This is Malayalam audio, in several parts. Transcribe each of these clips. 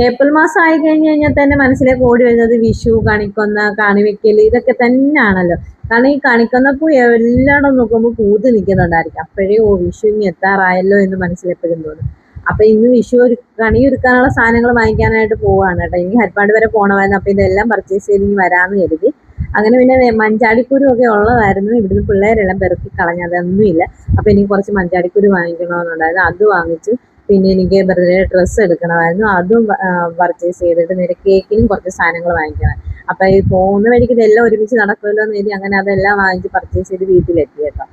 ഏപ്രിൽ മാസം ആയി കഴിഞ്ഞ് കഴിഞ്ഞാൽ തന്നെ മനസ്സിലേക്ക് ഓടി വരുന്നത് വിഷു, കണിക്കൊന്ന, കാണിവെക്കൽ ഇതൊക്കെ തന്നെയാണല്ലോ. കാരണം ഈ കണിക്കൊന്നപ്പൂ എല്ലായിടം നോക്കുമ്പോൾ പൂത്ത് നിൽക്കുന്നുണ്ടായിരിക്കും. അപ്പോഴേ വിഷു ഇനി എത്താറായല്ലോ എന്ന് മനസ്സിലെപ്പോഴും തോന്നും. അപ്പൊ ഇന്ന് വിഷു കണി ഒരുക്കാനുള്ള സാധനങ്ങൾ വാങ്ങിക്കാനായിട്ട് പോവാണ് കേട്ടോ. ഇനി ഹരിപ്പാട് വരെ പോകണമായിരുന്നു. അപ്പൊ ഇതെല്ലാം പർച്ചേസ് ചെയ്ത് ഇനി വരാമെന്ന് കരുതി. അങ്ങനെ പിന്നെ മഞ്ചാടിക്കുരു ഒക്കെ ഉള്ളതായിരുന്നു. ഇവിടുന്ന് പിള്ളേരെല്ലാം പെറുക്കി കളഞ്ഞതൊന്നുമില്ല. അപ്പൊ എനിക്ക് കുറച്ച് മഞ്ചാടിക്കുരു വാങ്ങിക്കണമെന്നുണ്ടായിരുന്നു. അത് വാങ്ങിച്ചു. പിന്നെ എനിക്ക് ബർത്ത്ഡേ ഡ്രസ്സ് എടുക്കണമായിരുന്നു. അതും പർച്ചേസ് ചെയ്തിട്ട് നേരെ കേക്കിനും കുറച്ച് സാധനങ്ങൾ വാങ്ങിക്കണം. അപ്പൊ ഈ പോകുന്ന വഴിക്ക് ഇതെല്ലാം ഒരുമിച്ച് നടക്കുമല്ലോ എന്ന് കരുതി അങ്ങനെ അതെല്ലാം വാങ്ങിച്ച് പർച്ചേസ് ചെയ്ത് വീട്ടിലെത്തി കേട്ടോ.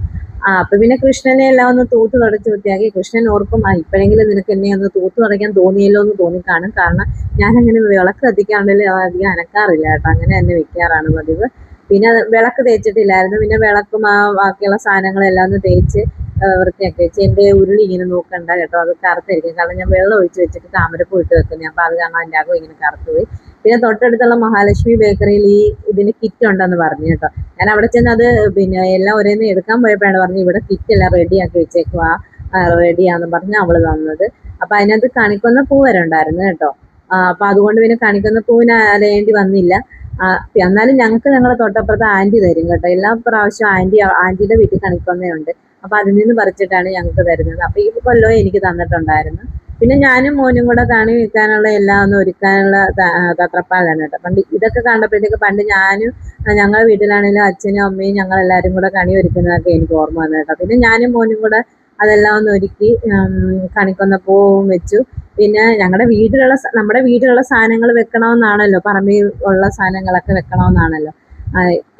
അപ്പൊ പിന്നെ കൃഷ്ണനെ എല്ലാം ഒന്ന് തൂത്ത് തുടച്ച് വൃത്തിയാക്കി. കൃഷ്ണൻ ഓർക്കും ഇപ്പോഴെങ്കിലും നിനക്ക് എന്നെ ഒന്ന് തൂത്ത് തുടയ്ക്കാൻ തോന്നിയല്ലോ എന്ന് തോന്നിക്കാണും. കാരണം ഞാൻ അങ്ങനെ വിളക്ക് കത്തിക്കാണ്ടെങ്കിൽ അധികം അനക്കാറില്ല കേട്ടോ. അങ്ങനെ തന്നെ വെക്കാറാണ് പതിവ്. പിന്നെ വിളക്ക് തേച്ചിട്ടില്ലായിരുന്നു. പിന്നെ വിളക്കും ബാക്കിയുള്ള സാധനങ്ങളെല്ലാം ഒന്ന് തേച്ച് വൃത്തിയാക്കി വെച്ച്. എൻ്റെ ഉരുളി ഇങ്ങനെ നോക്കണ്ട കേട്ടോ, അത് കറുത്തായിരിക്കും. കാരണം ഞാൻ വെള്ളം ഒഴിച്ച് വെച്ചിട്ട് താമരപ്പൂ ഇട്ട് വെക്കുന്നത്. അപ്പൊ അത് കാരണം എൻ്റെ അകം ഇങ്ങനെ കറുത്തു പോയി. പിന്നെ തൊട്ടടുത്തുള്ള മഹാലക്ഷ്മി ബേക്കറിയിൽ ഇതിന് കിറ്റ് ഉണ്ടെന്ന് പറഞ്ഞു കേട്ടോ. ഞാൻ അവിടെ ചെന്ന് അത് പിന്നെ എല്ലാം ഒരേന്ന് എടുക്കാൻ പോയപ്പോഴാണ് പറഞ്ഞു ഇവിടെ കിറ്റ് എല്ലാം റെഡിയാക്കി വെച്ചേക്കുവാ, റെഡിയാന്ന് പറഞ്ഞ് അവള് തന്നത്. അപ്പൊ അതിനകത്ത് കണിക്കൊന്ന പൂ വരെ ഉണ്ടായിരുന്നു കേട്ടോ. അപ്പൊ അതുകൊണ്ട് പിന്നെ കണിക്കൊന്ന പൂവിന് അലയേണ്ടി വന്നില്ല. എന്നാലും ഞങ്ങൾക്ക് ഞങ്ങളുടെ തൊട്ടപ്പുറത്ത് ആന്റി തരും കേട്ടോ. എല്ലാ പ്രാവശ്യവും ആന്റിയുടെ വീട്ടിൽ കണിക്കൊന്നയുണ്ട്. അപ്പൊ അതിൽ നിന്ന് പറിച്ചിട്ടാണ് ഞങ്ങൾക്ക് തരുന്നത്. അപ്പൊ ഈ കൊല്ലവും എനിക്ക് തന്നിട്ടുണ്ടായിരുന്നു. പിന്നെ ഞാനും മോനും കൂടെ കണി വെക്കാനുള്ള എല്ലാം ഒന്ന് ഒരുക്കാനുള്ള തത്രപ്പാടാണ് കേട്ടോ. പണ്ട് ഇതൊക്കെ കണ്ടപ്പോഴത്തേക്ക് പണ്ട് ഞാനും ഞങ്ങളുടെ വീട്ടിലാണെങ്കിലും അച്ഛനും അമ്മയും ഞങ്ങൾ എല്ലാവരും കൂടെ കണി ഒരുക്കുന്നതൊക്കെ എനിക്ക് ഓർമ്മ വന്നു കേട്ടോ. പിന്നെ ഞാനും മോനും കൂടെ അതെല്ലാം ഒന്ന് ഒരുക്കി കണിക്കൊന്ന പൂവും വെച്ചു. പിന്നെ നമ്മുടെ വീട്ടിലുള്ള സാധനങ്ങൾ വെക്കണമെന്നാണല്ലോ, പറമ്പിൽ ഉള്ള സാധനങ്ങളൊക്കെ വെക്കണമെന്നാണല്ലോ.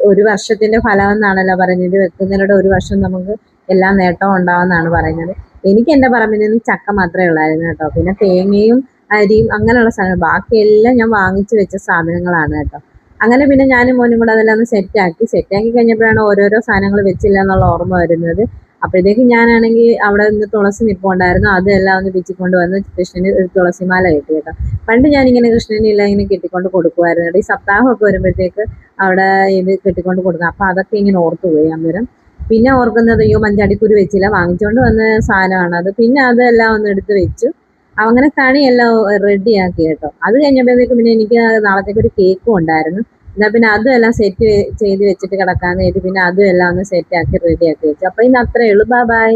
ഒരു വർഷത്തിന്റെ ഫലം എന്നാണല്ലോ പറയുന്നത്. ഇത് വെക്കുന്നതിലൂടെ ഒരു വർഷം നമുക്ക് എല്ലാ നേട്ടവും ഉണ്ടാവുമെന്നാണ് പറയുന്നത്. എനിക്ക് എൻ്റെ പറമ്പിൽ നിന്ന് ചക്ക മാത്രമേ ഉള്ളായിരുന്നു കേട്ടോ. പിന്നെ തേങ്ങയും അരിയും അങ്ങനെയുള്ള സാധനങ്ങൾ, ബാക്കിയെല്ലാം ഞാൻ വാങ്ങിച്ചു വെച്ച സാധനങ്ങളാണ് കേട്ടോ. അങ്ങനെ പിന്നെ ഞാനും മോനും കൂടെ അതെല്ലാം ഒന്ന് സെറ്റാക്കി കഴിഞ്ഞപ്പോഴാണ് ഓരോരോ സാധനങ്ങൾ വെച്ചില്ല എന്നുള്ള ഓർമ്മ വരുന്നത്. അപ്പോഴത്തേക്ക് ഞാനാണെങ്കിൽ അവിടെ നിന്ന് തുളസി നിൽപ്പുണ്ടായിരുന്നു. അതെല്ലാം ഒന്ന് പിച്ചിക്കൊണ്ട് വന്ന് കൃഷ്ണന് ഒരു തുളസിമാല കെട്ടി കേട്ടോ. പണ്ട് ഞാനിങ്ങനെ കൃഷ്ണനെ എല്ലാം ഇങ്ങനെ കെട്ടിക്കൊണ്ട് കൊടുക്കുമായിരുന്നു കേട്ടോ. ഈ സപ്താഹമൊക്കെ വരുമ്പോഴത്തേക്ക് അവിടെ ഇത് കെട്ടിക്കൊണ്ട് കൊടുക്കുക. അപ്പൊ അതൊക്കെ ഇങ്ങനെ ഓർത്തുപോയി അന്നേരം. പിന്നെ ഓർക്കുന്നത് അയ്യോ മഞ്ചാടിക്കുരു വെച്ചില്ല, വാങ്ങിച്ചുകൊണ്ട് വന്ന സാധനമാണ് അത്. പിന്നെ അതെല്ലാം ഒന്ന് എടുത്ത് വെച്ചു. അങ്ങനെ കണിയെല്ലാം റെഡിയാക്കി കേട്ടോ. അത് കഴിഞ്ഞപ്പോഴത്തേക്ക് പിന്നെ എനിക്ക് നാളത്തേക്ക് ഒരു കേക്കും ഉണ്ടായിരുന്നു. എന്നാൽ പിന്നെ അതും എല്ലാം സെറ്റ് ചെയ്ത് വെച്ചിട്ട് കിടക്കാന്ന് കരുതി പിന്നെ അതും എല്ലാം ഒന്ന് സെറ്റാക്കി റെഡിയാക്കി വെച്ചു. അപ്പൊ ഇന്ന് അത്രയേ ഉള്ളൂ. ബൈ.